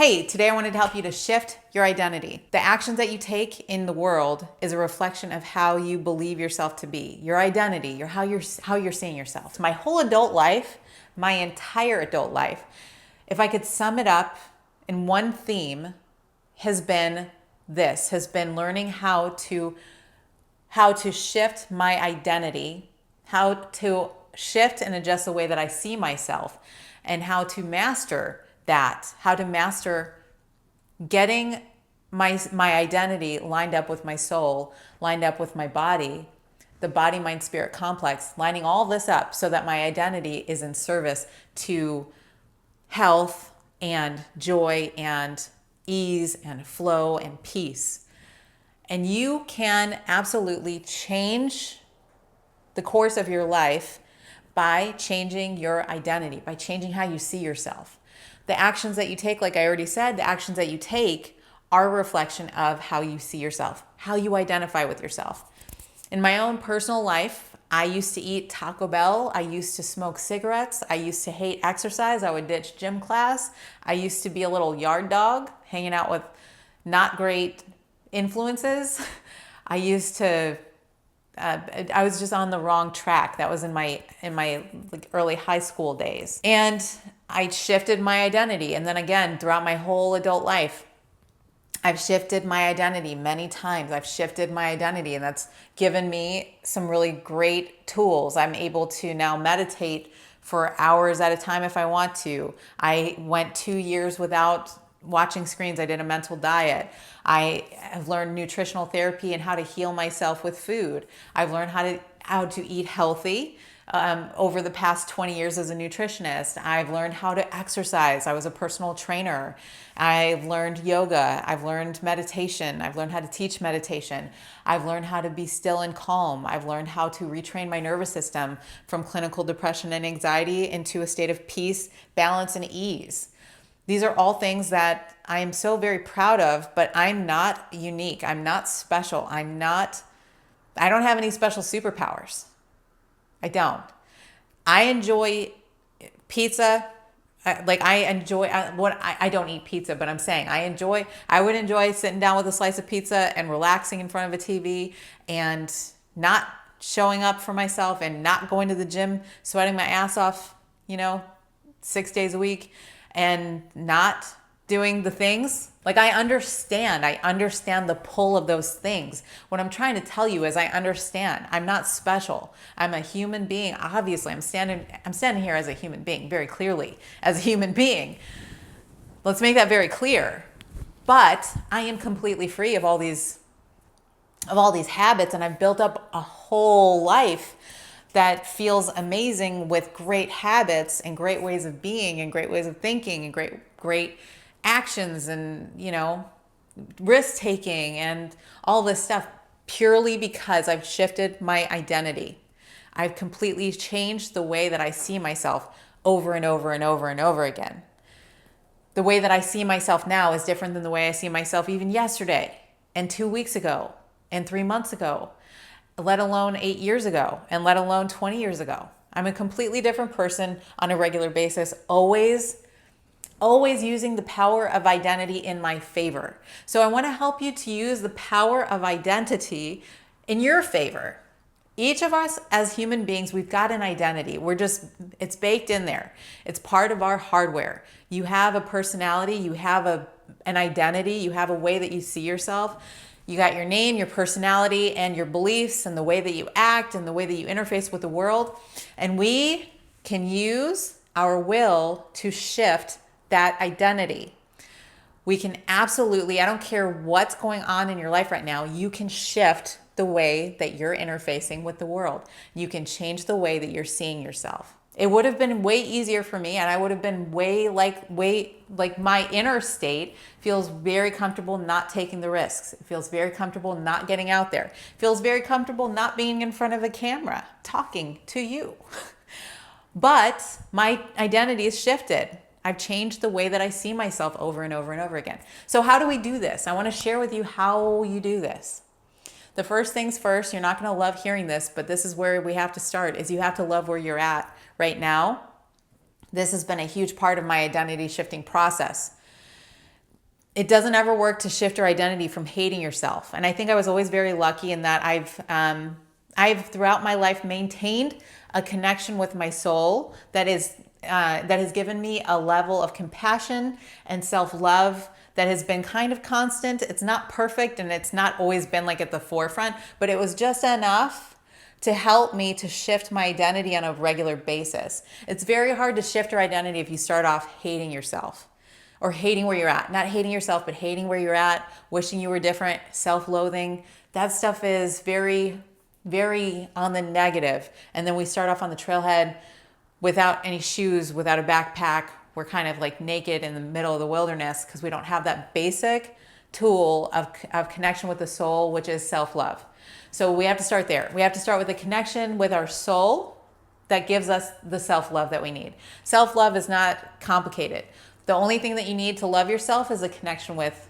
Hey, today I wanted to help you to shift your identity. The actions that you take in the world is a reflection of how you believe yourself to be. Your identity, how you're seeing yourself. My whole adult life, my entire adult life, if I could sum it up in one theme, has been learning how to shift my identity, how to shift and adjust the way that I see myself, and how to master that, how to master getting my identity lined up with my soul, lined up with my body, the body mind spirit complex, lining all this up so that my identity is in service to health and joy and ease and flow and peace. And you can absolutely change the course of your life by changing your identity, by changing how you see yourself. The actions that you take, like I already said, the actions that you take are a reflection of how you see yourself, how you identify with yourself. In my own personal life, I used to eat Taco Bell. I used to smoke cigarettes. I used to hate exercise. I would ditch gym class. I used to be a little yard dog, hanging out with not great influences. I used to I was just on the wrong track. That was in my like early high school days. And I shifted my identity. And then again, throughout my whole adult life, I've shifted my identity many times. I've shifted my identity, and that's given me some really great tools. I'm able to now meditate for hours at a time if I want to. I went 2 years without watching screens. I did a mental diet. I have learned nutritional therapy and how to heal myself with food. I've learned how to eat healthy over the past 20 years as a nutritionist. I've learned how to exercise. I was a personal trainer. I've learned yoga. I've learned meditation. I've learned how to teach meditation. I've learned how to be still and calm. I've learned how to retrain my nervous system from clinical depression and anxiety into a state of peace, balance, and ease. These are all things that I am so very proud of, but I'm not unique. I'm not special. I don't have any special superpowers. I don't. I enjoy pizza. I don't eat pizza, but I'm saying I would enjoy sitting down with a slice of pizza and relaxing in front of a TV and not showing up for myself and not going to the gym, sweating my ass off, 6 days a week, and not doing the things. Like I understand the pull of those things. What I'm trying to tell you is I understand. I'm not special. I'm a human being. Obviously, I'm standing here as a human being, very clearly as a human being. Let's make that very clear. But I am completely free of all these habits, and I've built up a whole life that feels amazing with great habits and great ways of being and great ways of thinking and great actions and, risk taking and all this stuff, purely because I've shifted my identity. I've completely changed the way that I see myself over and over and over and over again. The way that I see myself now is different than the way I see myself even yesterday and 2 weeks ago and 3 months ago, let alone 8 years ago, and let alone 20 years ago. I'm a completely different person on a regular basis, always using the power of identity in my favor. So I want to help you to use the power of identity in your favor. Each of us as human beings, we've got an identity. It's baked in there. It's part of our hardware. You have a personality, you have an identity, you have a way that you see yourself. You got your name, your personality, and your beliefs, and the way that you act, and the way that you interface with the world. And we can use our will to shift that identity. We can absolutely, I don't care what's going on in your life right now, you can shift the way that you're interfacing with the world. You can change the way that you're seeing yourself. It would have been way easier for me, and I would have been way like my inner state feels very comfortable not taking the risks. It feels very comfortable not getting out there. It feels very comfortable not being in front of a camera talking to you. But my identity is shifted. I've changed the way that I see myself over and over and over again. So how do we do this? I want to share with you how you do this. The first things first, you're not going to love hearing this, but this is where we have to start, is you have to love where you're at right now. This has been a huge part of my identity shifting process. it doesn't ever work to shift your identity from hating yourself. And I think I was always very lucky in that I've throughout my life maintained a connection with my soul that has given me a level of compassion and self-love that has been kind of constant. It's not perfect and it's not always been like at the forefront, but it was just enough to help me to shift my identity on a regular basis. It's very hard to shift your identity if you start off hating yourself or hating where you're at. Not hating yourself, but hating where you're at, wishing you were different, self-loathing. That stuff is very, very on the negative. And then we start off on the trailhead without any shoes, without a backpack. We're kind of like naked in the middle of the wilderness because we don't have that basic tool of connection with the soul, which is self-love. So we have to start there. We have to start with a connection with our soul that gives us the self-love that we need. Self-love is not complicated. The only thing that you need to love yourself is a connection with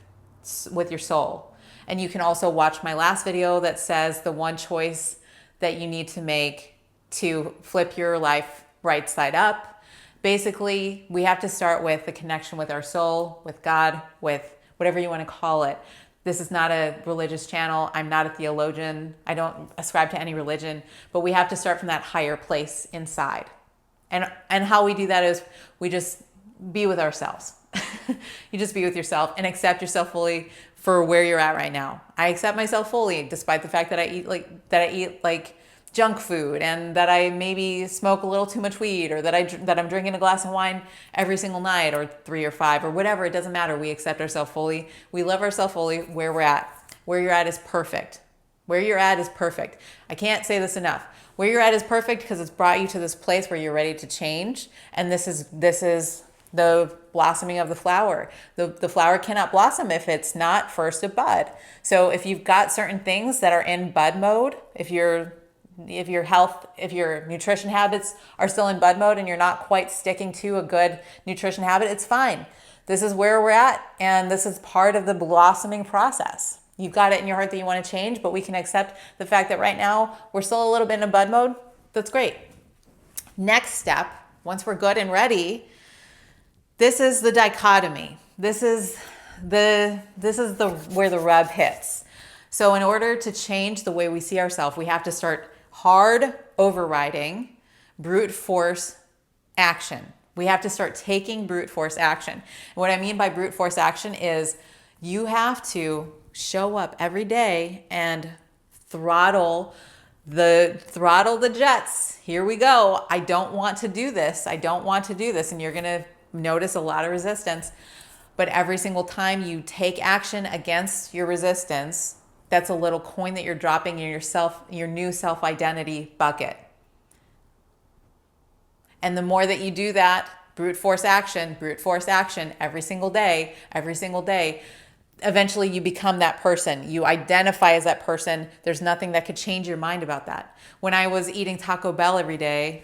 your soul. And you can also watch my last video that says the one choice that you need to make to flip your life right side up. Basically, we have to start with the connection with our soul, with God, with whatever you want to call it. This is not a religious channel. I'm not a theologian. I don't ascribe to any religion, but we have to start from that higher place inside. And how we do that is we just be with ourselves. You just be with yourself and accept yourself fully for where you're at right now. I accept myself fully, despite the fact that I eat like junk food and that I maybe smoke a little too much weed, or that I'm drinking a glass of wine every single night, or 3 or 5 or whatever. It doesn't matter. We accept ourselves fully. We love ourselves fully where we're at. Where you're at is perfect. Where you're at is perfect. I can't say this enough. Where you're at is perfect because it's brought you to this place where you're ready to change. And this is the blossoming of the flower. The flower cannot blossom if it's not first a bud. So if you've got certain things that are in bud mode, if your nutrition habits are still in bud mode and you're not quite sticking to a good nutrition habit, it's fine. This is where we're at, and this is part of the blossoming process. You've got it in your heart that you want to change, but we can accept the fact that right now we're still a little bit in bud mode. That's great. Next step, once we're good and ready, this is the dichotomy. This is where the rub hits. So in order to change the way we see ourselves, we have to start hard overriding brute force action. We have to start taking brute force action. And what I mean by brute force action is you have to show up every day and throttle the jets. Here we go. I don't want to do this. I don't want to do this. And you're going to notice a lot of resistance. But every single time you take action against your resistance, that's a little coin that you're dropping in your new self-identity bucket. And the more that you do that, brute force action every single day, eventually you become that person. You identify as that person. There's nothing that could change your mind about that. When I was eating Taco Bell every day,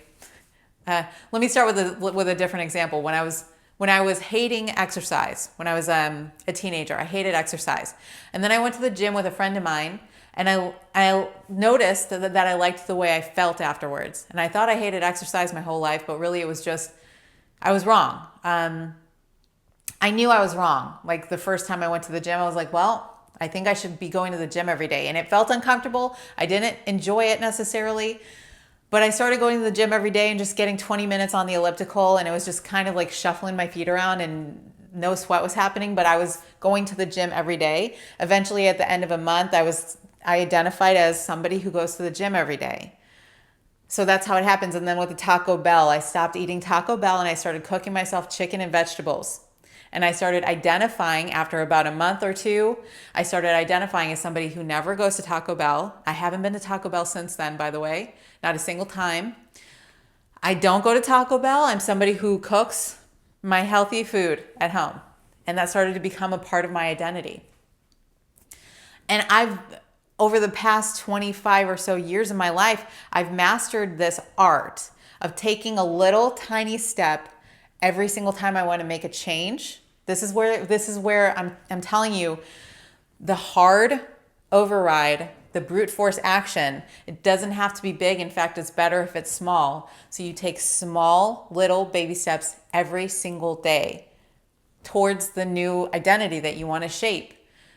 let me start with a different example. When I was hating exercise, when I was a teenager, I hated exercise. And then I went to the gym with a friend of mine, and I noticed that I liked the way I felt afterwards. And I thought I hated exercise my whole life, but really it was just, I was wrong. I knew I was wrong. Like the first time I went to the gym, I was like, well, I think I should be going to the gym every day. And it felt uncomfortable. I didn't enjoy it necessarily. But I started going to the gym every day and just getting 20 minutes on the elliptical, and it was just kind of like shuffling my feet around and no sweat was happening, but I was going to the gym every day. Eventually at the end of a month, I identified as somebody who goes to the gym every day. So that's how it happens. And then with the Taco Bell, I stopped eating Taco Bell and I started cooking myself chicken and vegetables. And I started identifying after about a month or two, I started identifying as somebody who never goes to Taco Bell. I haven't been to Taco Bell since then, by the way, not a single time. I don't go to Taco Bell. I'm somebody who cooks my healthy food at home. And that started to become a part of my identity. And over the past 25 or so years of my life, I've mastered this art of taking a little tiny step every single time I want to make a change. This is where I'm telling you, the hard override, the brute force action, it doesn't have to be big. In fact, it's better if it's small. So you take small little baby steps every single day towards the new identity that you want to shape.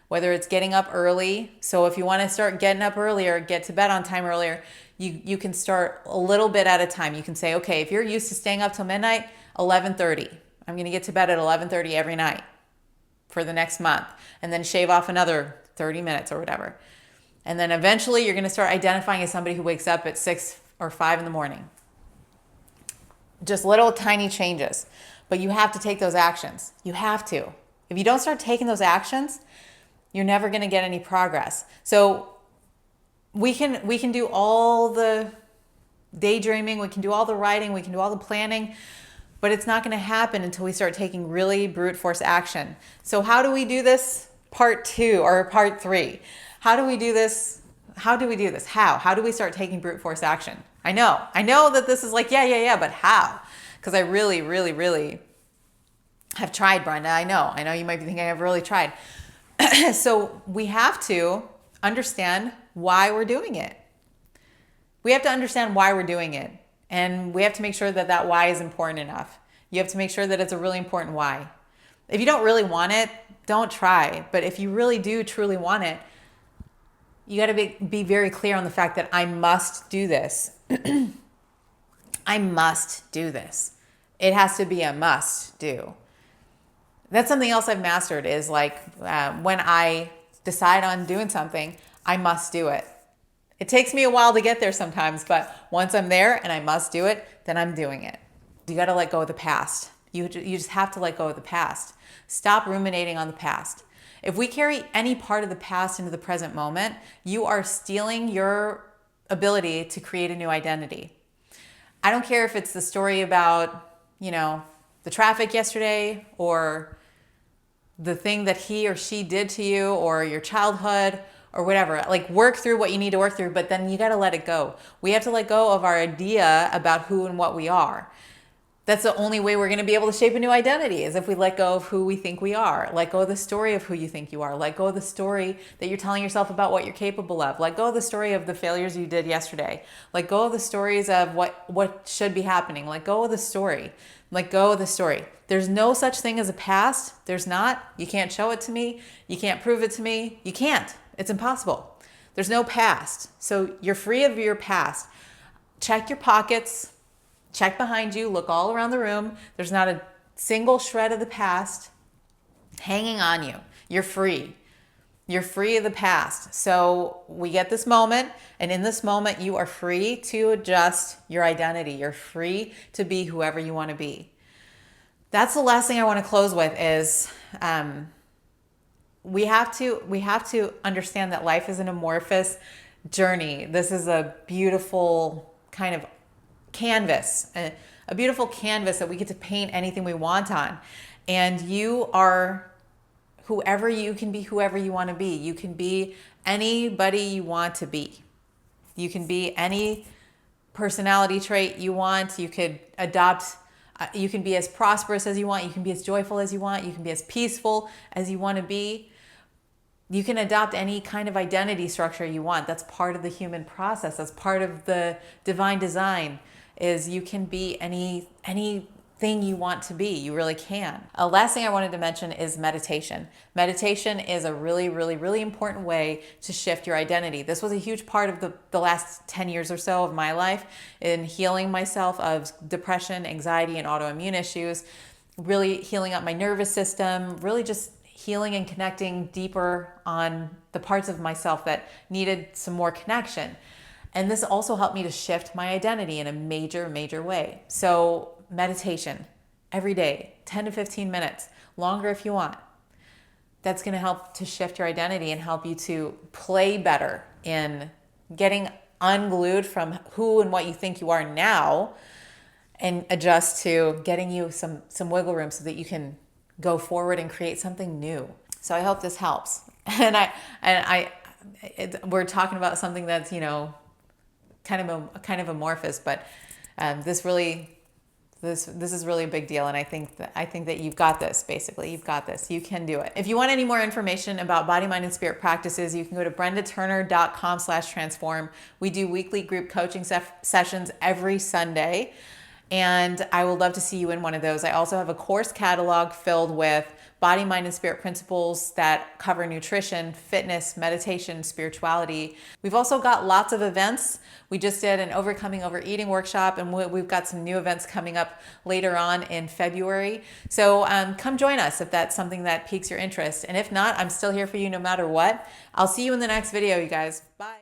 Whether it's getting up early. So if you want to start getting up earlier, get to bed on time earlier, you can start a little bit at a time. You can say, okay, if you're used to staying up till midnight, 11:30. I'm going to get to bed at 11:30 every night for the next month, and then shave off another 30 minutes or whatever. And then eventually you're going to start identifying as somebody who wakes up at 6 or 5 in the morning. Just little tiny changes, but you have to take those actions. You have to. If you don't start taking those actions, you're never going to get any progress. So we can do all the daydreaming, we can do all the writing, we can do all the planning, but it's not going to happen until we start taking really brute force action. So how do we do this? Part 2 or part 3. How do we do this? How do we do this? How do we start taking brute force action? I know that this is like, yeah, but how? Because I really have tried, Brenda. I know you might be thinking I've really tried. So we have to understand why we're doing it. We have to understand why we're doing it. And we have to make sure that that why is important enough. You have to make sure that it's a really important why. If you don't really want it, don't try. But if you really do truly want it, you got to be very clear on the fact that I must do this. I must do this. It has to be a must do. That's something else I've mastered is like when I decide on doing something, I must do it. It takes me a while to get there sometimes, but once I'm there and I must do it, then I'm doing it. You got to let go of the past. You just have to let go of the past. Stop ruminating on the past. If we carry any part of the past into the present moment, you are stealing your ability to create a new identity. I don't care if it's the story about, the traffic yesterday or the thing that he or she did to you or your childhood or whatever. Like work through what you need to work through, but then you got to let it go. We have to let go of our idea about who and what we are. That's the only way we're going to be able to shape a new identity is if we let go of who we think we are. Let go of the story of who you think you are. Let go of the story that you're telling yourself about what you're capable of. Let go of the story of the failures you did yesterday. Let go of the stories of what should be happening. Let go of the story. Let go of the story. There's no such thing as a past. There's not. You can't show it to me. You can't prove it to me. You can't. It's impossible. There's no past. So you're free of your past. Check your pockets. Check behind you, look all around the room. There's not a single shred of the past hanging on you. You're free. You're free of the past. So we get this moment, and in this moment, you are free to adjust your identity. You're free to be whoever you want to be. That's the last thing I want to close with is we have to understand that life is an amorphous journey. This is a beautiful kind of canvas, a beautiful canvas that we get to paint anything we want on. And you are whoever you can be, whoever you want to be. You can be anybody you want to be. You can be any personality trait you want. You could adopt, you can be as prosperous as you want. You can be as joyful as you want. You can be as peaceful as you want to be. You can adopt any kind of identity structure you want. That's part of the human process. That's part of the divine design. Is you can be anything you want to be. You really can. A last thing I wanted to mention is meditation. Meditation is a really important way to shift your identity. This was a huge part of the last 10 years or so of my life in healing myself of depression, anxiety, and autoimmune issues, really healing up my nervous system, really just healing and connecting deeper on the parts of myself that needed some more connection. And this also helped me to shift my identity in a major way. So meditation every day, 10 to 15 minutes, longer if you want. That's going to help to shift your identity and help you to play better in getting unglued from who and what you think you are now and adjust to getting you some wiggle room so that you can go forward and create something new. So I hope this helps. And we're talking about something that's, kind of amorphous, but this is really a big deal, and I think that you've got this. Basically, you've got this. You can do it. If you want any more information about body, mind, and spirit practices, you can go to brendaturner.com/transform. We do weekly group coaching sessions every Sunday, and I would love to see you in one of those. I also have a course catalog filled with body, mind, and spirit principles that cover nutrition, fitness, meditation, spirituality. We've also got lots of events. We just did an overcoming overeating workshop, and we've got some new events coming up later on in February. So come join us if that's something that piques your interest. And if not, I'm still here for you no matter what. I'll see you in the next video, you guys. Bye.